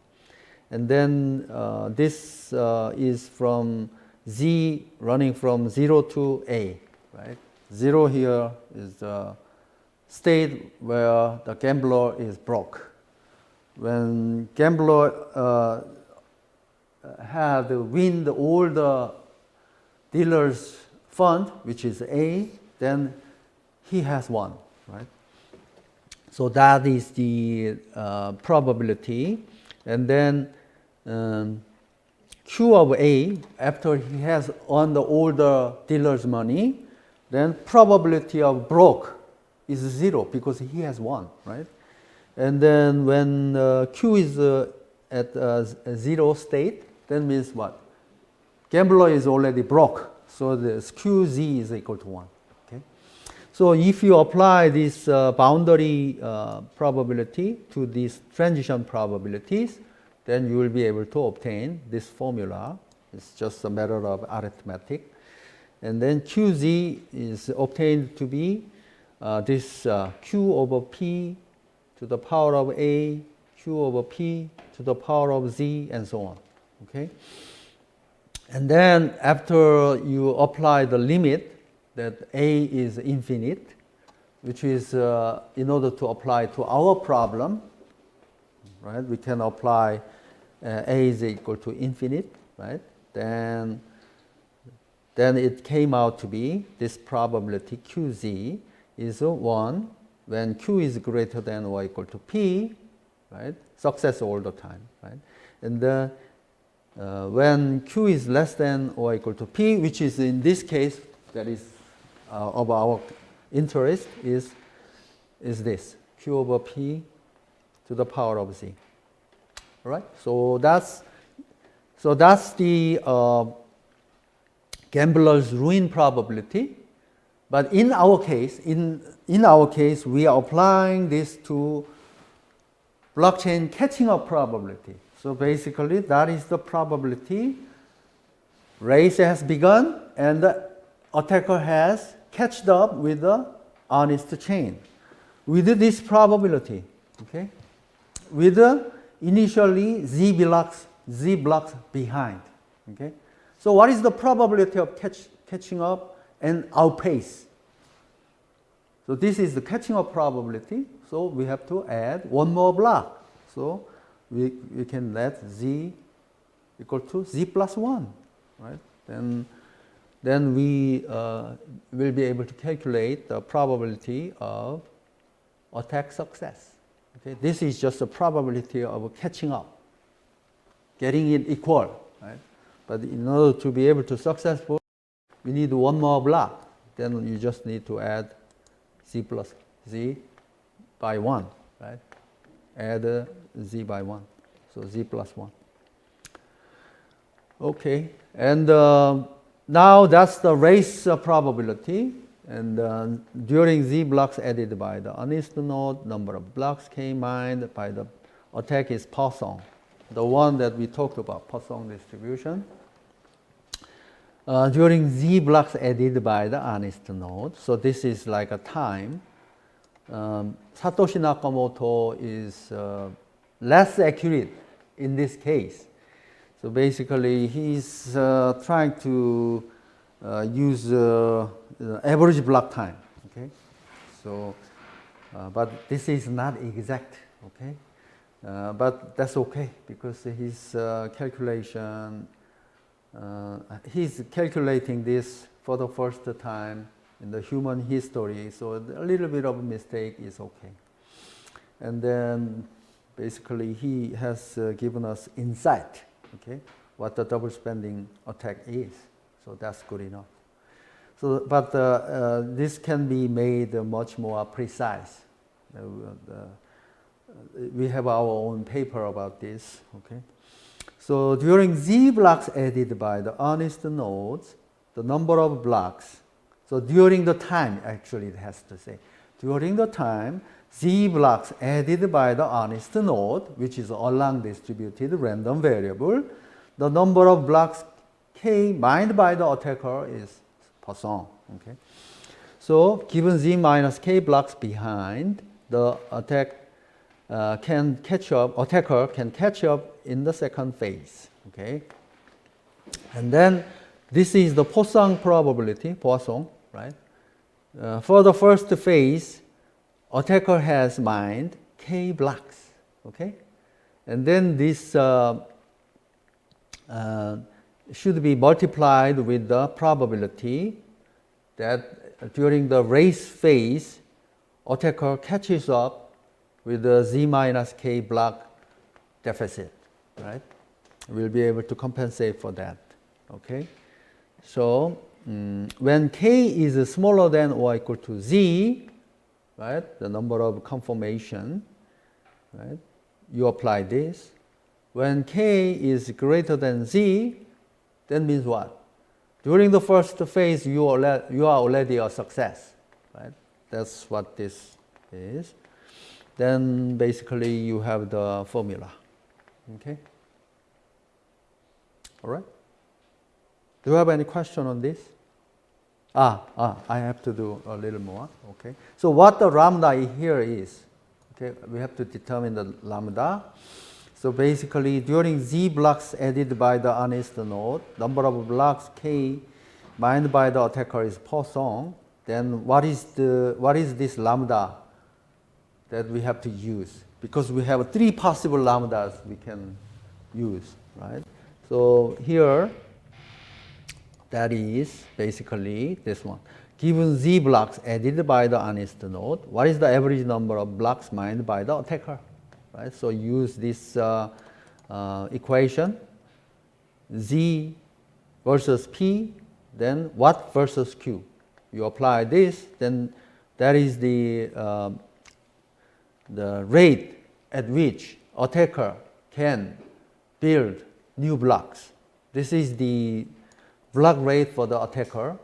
And then this is from Z running from 0 to A, right? 0 here is the state where the gambler is broke. When gambler had win all the dealer's fund, which is A, then he has won, right? So that is the probability. And then Q of A, after he has earned all the dealer's money, then probability of broke is 0 because he has won, right? And then when Q is at a 0 state, then means what? Gambler is already broke, so the QZ is equal to 1. Okay? So if you apply this boundary probability to these transition probabilities, then you will be able to obtain this formula. It's just a matter of arithmetic. And then QZ is obtained to be this Q over P to the power of A, Q over P to the power of Z, and so on. Okay? And then after you apply the limit that A is infinite, which is in order to apply to our problem, right? We can apply A is equal to infinite, right? Then it came out to be this probability QZ is 1 when Q is greater than or equal to P, right? Success all the time, right? And when Q is less than or equal to P, which is in this case that is of our interest, is this Q over P to the power of Z. All right, so that's the gambler's ruin probability. But in our case, we are applying this to blockchain catching up probability. So basically, that is the probability race has begun and the attacker has catched up with the honest chain. With this probability, okay, with initially Z blocks behind, okay. So what is the probability of catching up and outpace? So this is the catching up probability. So we have to add one more block. So we can let Z equal to Z plus 1, right? Then we will be able to calculate the probability of attack success. Okay? This is just the probability of catching up, getting it equal, right? But in order to be able to successful, we need one more block. Then you just need to add Z plus Z by 1, right? Add Z by 1, so Z plus 1. Okay, and now that's the race probability. And during Z blocks added by the honest node, number of blocks K mined by the attack is Poisson, the one that we talked about, Poisson distribution. During Z blocks added by the honest node, so this is like a time. Satoshi Nakamoto is less accurate in this case. So basically, he's trying to use average block time. Okay, so but this is not exact. Okay, but that's okay because his calculation. He's calculating this for the first time in the human history, so a little bit of a mistake is okay. And then basically he has given us insight, okay, what the double spending attack is. So that's good enough. So, but this can be made much more precise. We have our own paper about this, okay. So during Z blocks added by the honest nodes, the number of blocks So during the time, actually it has to say, during the time, Z blocks added by the honest node, which is a long distributed random variable, the number of blocks K mined by the attacker is Poisson. Okay? So given Z minus K blocks behind, the attacker can catch up in the second phase. Okay? And then this is the Poisson probability, Poisson, right? For the first phase, attacker has mined K blocks, okay? And then this should be multiplied with the probability that during the race phase, attacker catches up with the Z minus K block deficit, right? We'll be able to compensate for that, okay? So when K is smaller than or equal to Z, right, the number of conformation, right, you apply this. When K is greater than Z, that means what? During the first phase, you are already a success, right? That's what this is. Then basically you have the formula, okay? All right? Do you have any question on this? I have to do a little more, okay? So what the lambda here is, okay, we have to determine the lambda. So basically during Z blocks added by the honest node, number of blocks K mined by the attacker is Poisson, then what is this lambda that we have to use? Because we have 3 possible lambdas we can use, right? So here, that is basically this one. Given Z blocks added by the honest node, what is the average number of blocks mined by the attacker? Right? So use this equation, Z versus P, then what versus Q. You apply this, then that is the rate at which attacker can build new blocks. This is the block rate for the attacker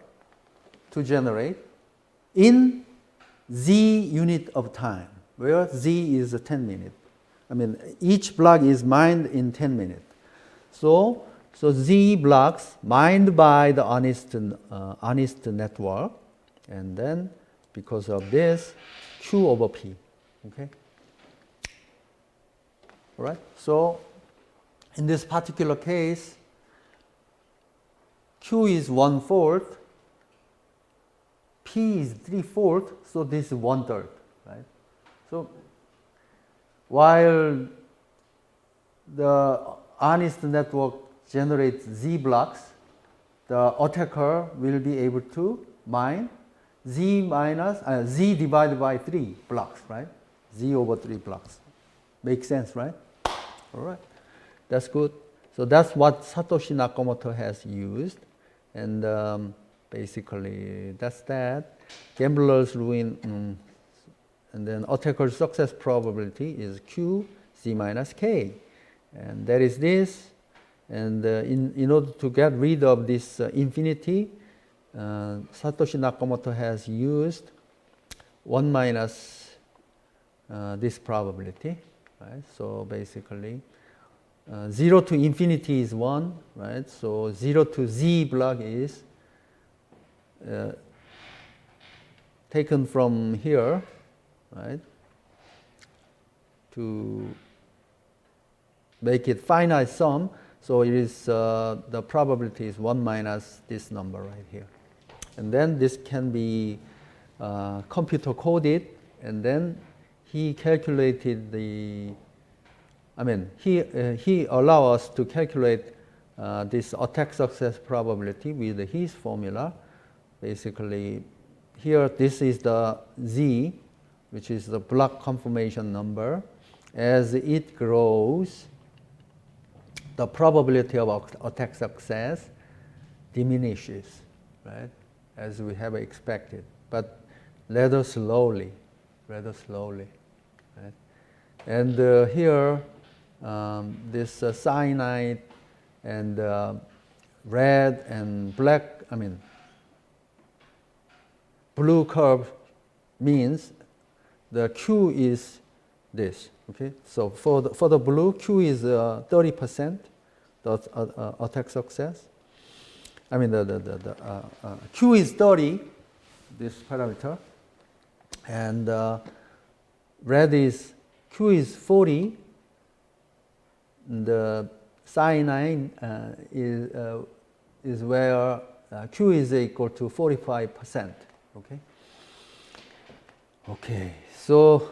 to generate in Z unit of time, where Z is 10 minutes. I mean, each block is mined in 10 minutes. So Z blocks mined by the honest network, and then because of this, Q over P. Okay? All right? So in this particular case, Q is 1/4, P is 3/4, so this is 1/3, right? So while the honest network generates Z blocks, the attacker will be able to mine Z divided by 3 blocks, right? Z over 3 blocks. Makes sense, right? All right, that's good. So that's what Satoshi Nakamoto has used. And basically that's that. Gambler's ruin, and then attacker's success probability is Q Z minus K. And that is this. And in order to get rid of this infinity, Satoshi Nakamoto has used 1 minus this probability, right? So basically 0 to infinity is 1, right? So 0 to Z block is taken from here, right? To make it finite sum. So it is the probability is 1 minus this number right here. And then this can be computer coded, and then he calculated the, he allow us to calculate this attack success probability with his formula. Basically, here this is the Z, which is the block confirmation number. As it grows, the probability of attack success diminishes, right? As we have expected, but rather slowly, right? And here, this cyanide and red and black, blue curve means the Q is this. Okay, so for the blue, Q is 30%, the attack success. I mean Q is 30, this parameter, and red is Q is 40. The cyanide is where Q is equal to 45%. Okay. Okay. So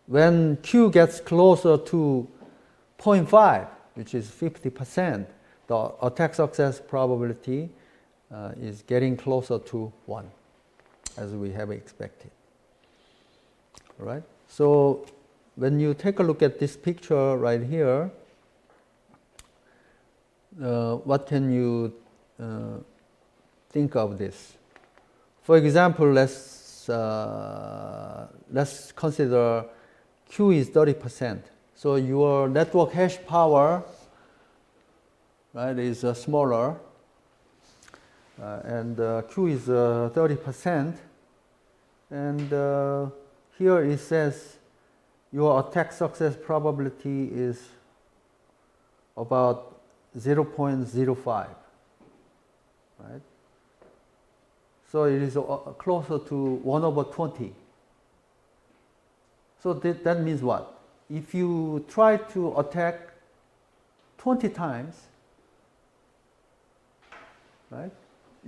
when Q gets closer to 0.5, which is 50%, the attack success probability is getting closer to 1, as we have expected. All right. So when you take a look at this picture right here, what can you think of this? For example, let's consider Q is 30%. So your network hash power, right, is smaller, and Q is 30%. And here it says your attack success probability is about 0.05, right? So it is closer to 1 over 20. So that means what? If you try to attack 20 times, right?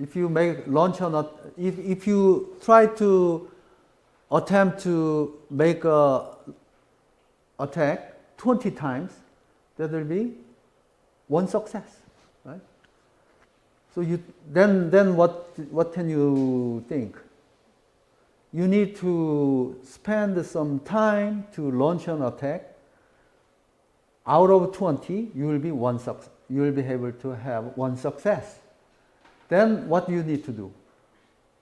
If you if you try to attempt to make a attack 20 times, that will be 1 success, right? So then what can you think? You need to spend some time to launch an attack. Out of 20, you will be you will be able to have 1 success. Then what do you need to do?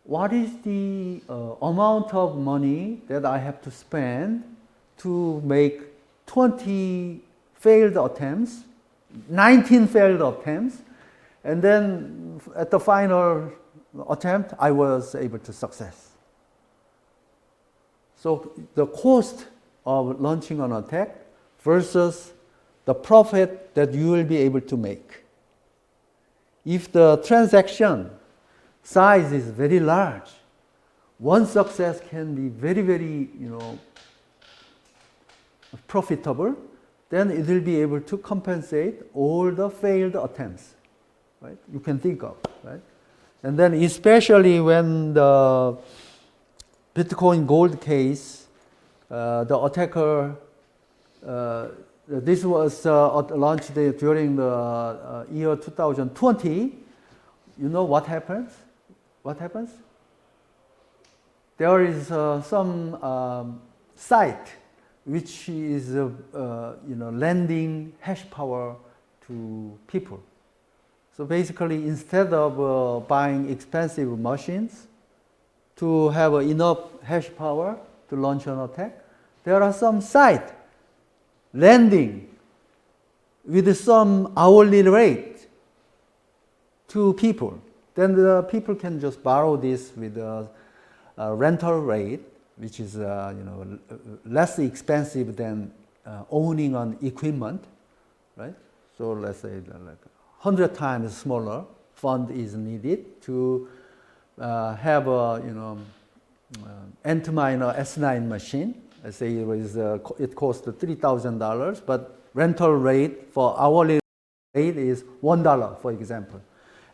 What is the amount of money that I have to spend to make 20 failed attempts, 19 failed attempts, and then at the final attempt, I was able to success. So the cost of launching an attack versus the profit that you will be able to make. If the transaction size is very large, 1 success can be very, very, profitable, then it will be able to compensate all the failed attempts, right? You can think of, right? And then especially when the Bitcoin gold case, the attacker, this was launched during the year 2020. You know what happens? What happens? There is some site which is lending hash power to people. So basically, instead of buying expensive machines to have enough hash power to launch an attack, there are some sites lending with some hourly rate to people. Then the people can just borrow this with a rental rate, which is less expensive than owning an equipment, right? So let's say like 100 times smaller fund is needed to have a N2- S9 machine. Let's say it costs $3,000, but rental rate for hourly rate is $1, for example.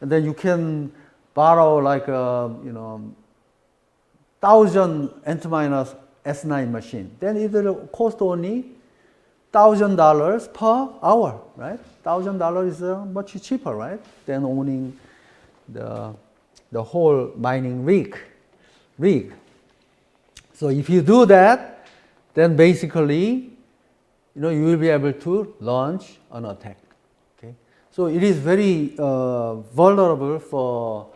And then you can borrow like 1,000 N2- S9 machine. Then it will cost only $1,000 per hour, right? $1,000 is much cheaper, right, than owning the whole mining rig. So if you do that, then basically, you will be able to launch an attack. Okay, so it is very vulnerable for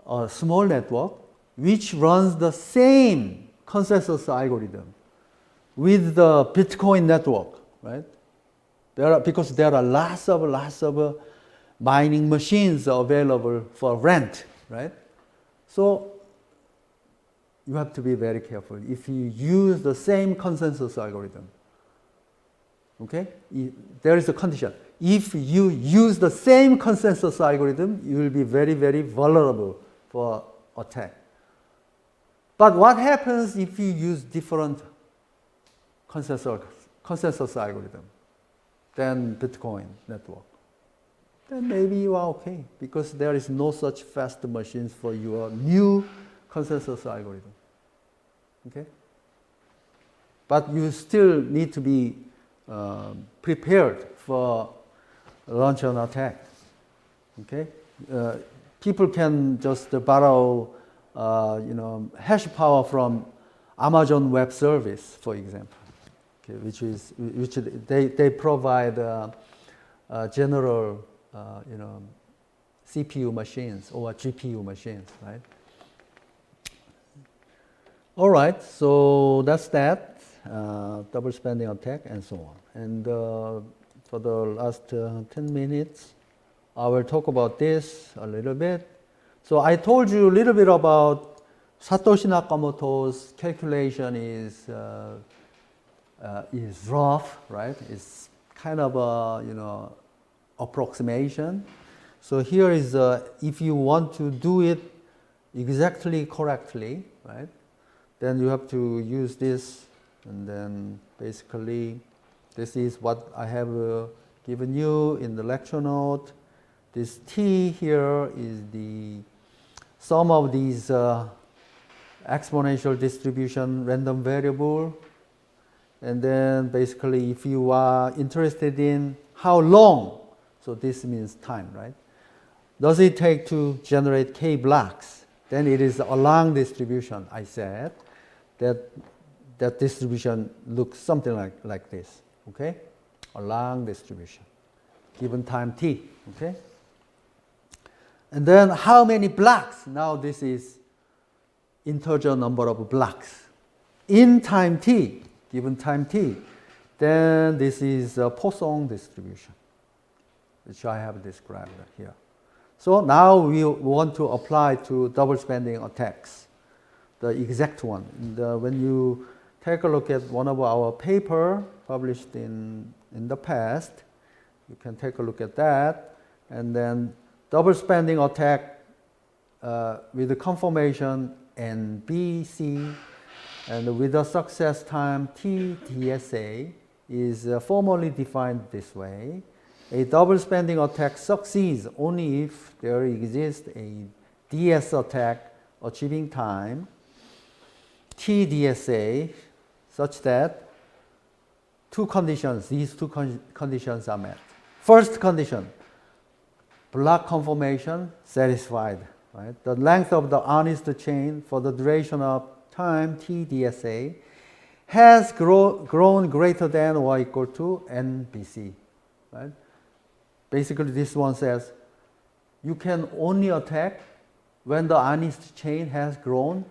a small network which runs the same consensus algorithm with the Bitcoin network, right? Because there are lots of mining machines available for rent, right? So you have to be very careful. If you use the same consensus algorithm, okay, there is a condition. If you use the same consensus algorithm, you will be very, very vulnerable for attack. But what happens if you use different consensus algorithm than Bitcoin network? Then maybe you are okay, because there is no such fast machines for your new consensus algorithm. Okay? But you still need to be prepared for launch an attack. Okay? People can just borrow hash power from Amazon Web Service, for example, okay, which they provide general CPU machines or GPU machines, right? All right, so that's that, double spending attack and so on. And for the last 10 minutes, I will talk about this a little bit. So I told you a little bit about Satoshi Nakamoto's calculation is rough, right? It's kind of a approximation. So here is if you want to do it exactly correctly, right? Then you have to use this, and then basically this is what I have given you in the lecture note. This t here is the sum of these exponential distribution random variable. And then basically if you are interested in how long, so this means time, right? Does it take to generate k blocks? Then it is a long distribution, I said. That distribution looks something like this, okay? A long distribution, given time t, okay? And then how many blocks? Now this is integer number of blocks. In time t, given time t, then this is a Poisson distribution, which I have described here. So now we want to apply to double spending attacks, the exact one. And, when you take a look at one of our paper published in the past, you can take a look at that. And then double spending attack with the confirmation NBC and with a success time TDSA is formally defined this way. A double spending attack succeeds only if there exists a DS attack achieving time TDSA such that these two conditions are met. First condition, block confirmation satisfied. Right? The length of the honest chain for the duration of time TDSA has grown greater than or equal to NBC. Right? Basically, this one says you can only attack when the honest chain has grown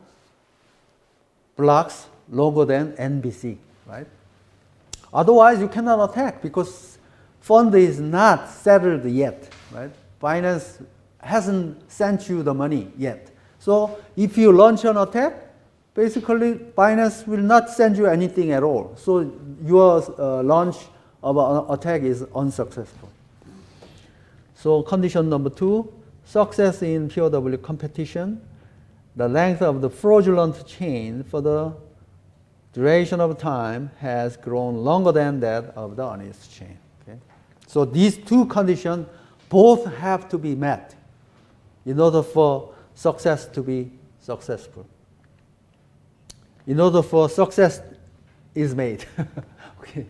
blocks longer than NBC. Right? Otherwise, you cannot attack because fund is not settled yet. Right? Binance hasn't sent you the money yet. So if you launch an attack, basically Binance will not send you anything at all. So your launch of an attack is unsuccessful. So condition number 2, success in POW competition. The length of the fraudulent chain for the duration of time has grown longer than that of the honest chain. Okay? So these two conditions both have to be met in order for success to be successful. In order for success is made. Okay.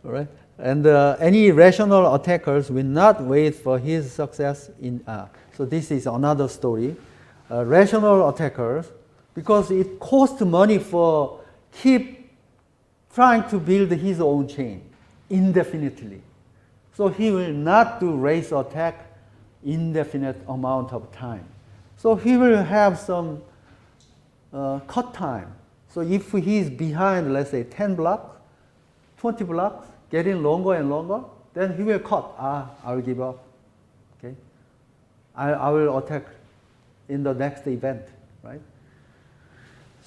All right. And any rational attackers will not wait for his success in. So this is another story. Rational attackers, because it costs money for keep trying to build his own chain indefinitely. So he will not do race attack indefinite amount of time. So he will have some cut time. So if he is behind, let's say 10 blocks, 20 blocks, getting longer and longer, then he will cut. I will give up. Okay, I will attack in the next event, right?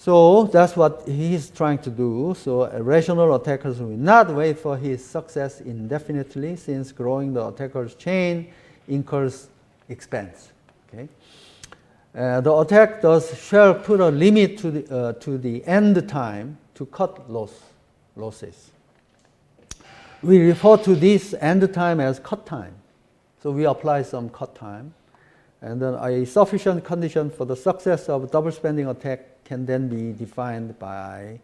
So that's what he's trying to do. So rational attackers will not wait for his success indefinitely, since growing the attacker's chain incurs expense. Okay? The attack thus shall put a limit to the end time to cut losses. We refer to this end time as cut time. So we apply some cut time. And then a sufficient condition for the success of double spending attack can then be defined by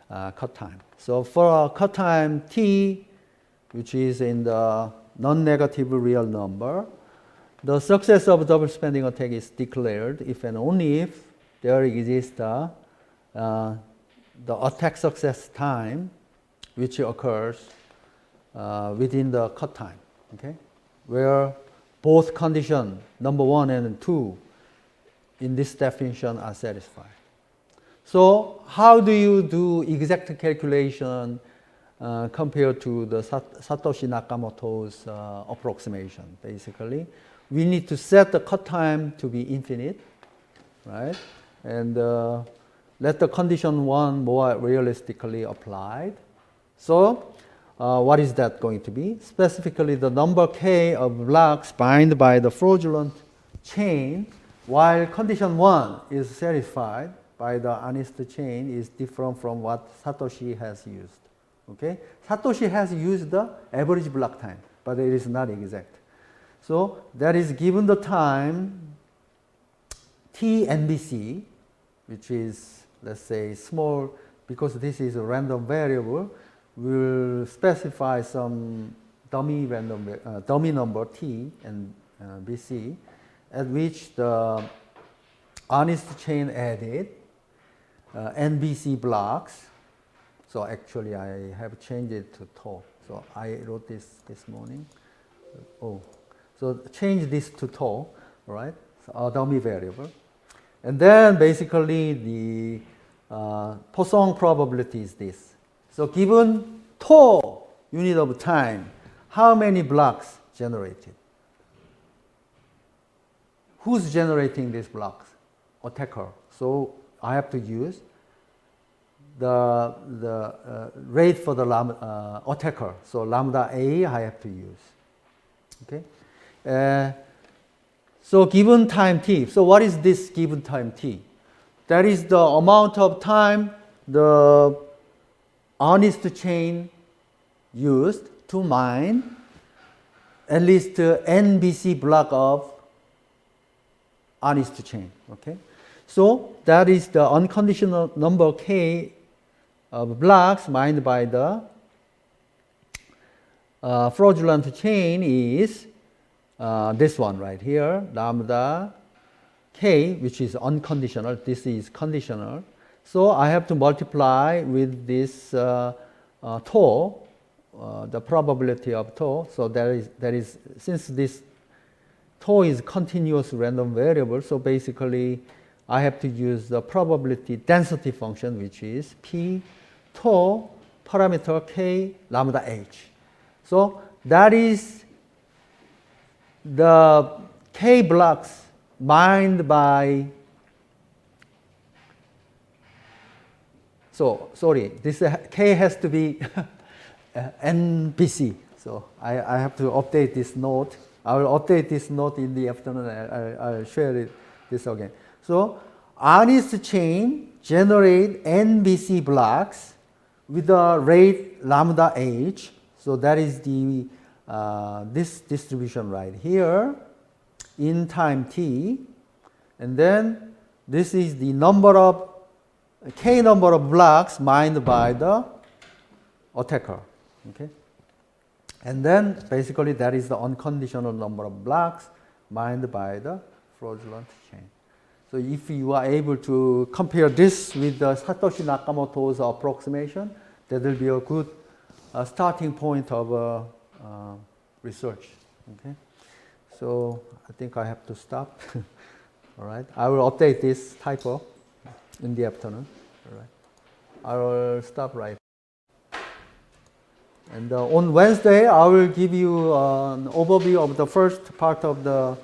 cut time. So for a cut time t, which is in the non-negative real number, the success of double spending attack is declared if and only if there exists the attack success time, which occurs within the cut time, okay, where both condition number 1 and 2 in this definition are satisfied. So how do you do exact calculation compared to the Satoshi Nakamoto's approximation? Basically, we need to set the cut time to be infinite, right? And let the condition 1 more realistically applied. So what is that going to be? Specifically, the number k of blocks bound by the fraudulent chain, while condition 1 is satisfied by the honest chain, is different from what Satoshi has used. Okay? Satoshi has used the average block time, but it is not exact. So that is given the time t NBC, which is, let's say, small, because this is a random variable, we'll specify some dummy number t and bc, at which the honest chain added NBC blocks. So actually I have changed it to tau. So I wrote this morning. Oh, so change this to tau, right? So a dummy variable. And then basically the Poisson probability is this. So given tau unit of time, how many blocks generated? Who's generating these blocks? Attacker. So I have to use the rate for the attacker. So lambda A I have to use. Okay. So given time t. So what is this given time t? That is the amount of time the honest chain used to mine at least NBC block of honest chain. Okay. So that is the unconditional number k of blocks mined by the fraudulent chain is this one right here, lambda k, which is unconditional. This is conditional. So I have to multiply with this tau, the probability of tau. So that is since this tau is continuous random variable, so basically I have to use the probability density function, which is p tau parameter k lambda h. So that is the k blocks mined by, so sorry, this k has to be NBC. So I have to update this note. I will update this note in the afternoon. I'll share this again. So honest chain generate NBC blocks with the rate lambda h. So that is the this distribution right here in time t, and then this is the number of k number of blocks mined by the attacker. Okay, and then basically that is the unconditional number of blocks mined by the fraudulent chain. So if you are able to compare this with the Satoshi Nakamoto's approximation, that will be a good starting point of research. Okay, so I think I have to stop. All right, I will update this typo in the afternoon. All right, I will stop right. And on Wednesday, I will give you an overview of the first part of the